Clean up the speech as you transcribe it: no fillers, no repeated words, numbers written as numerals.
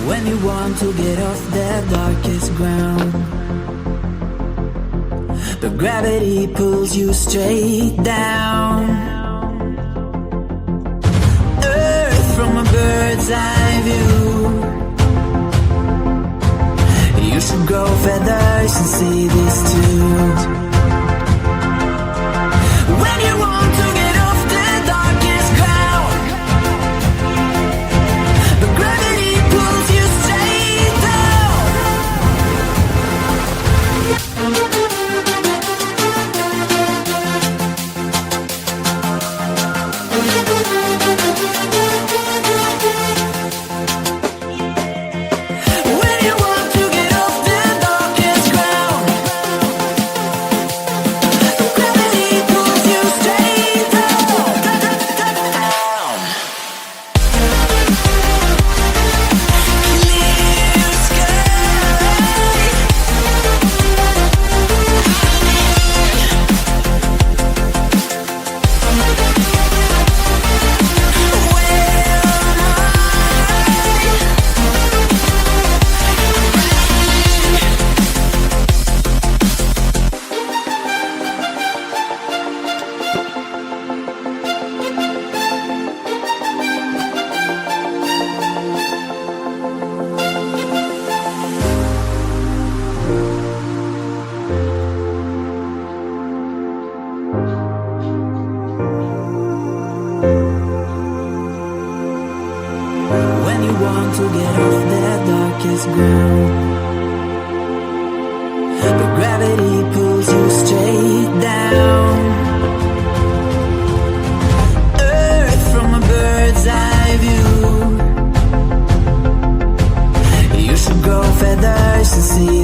When you want to get off that darkest ground, but gravity pulls you straight down. Earth from a bird's eye view. You should grow feathers and see this too. When you want to get off the darkest ground, but gravity pulls you straight down. When you want to get off the darkest ground, but gravity pulls you straight down. Clear sky. When you want to get off that darkest ground, but gravity pulls you straight down. Earth from a bird's eye view. You should grow feathers and see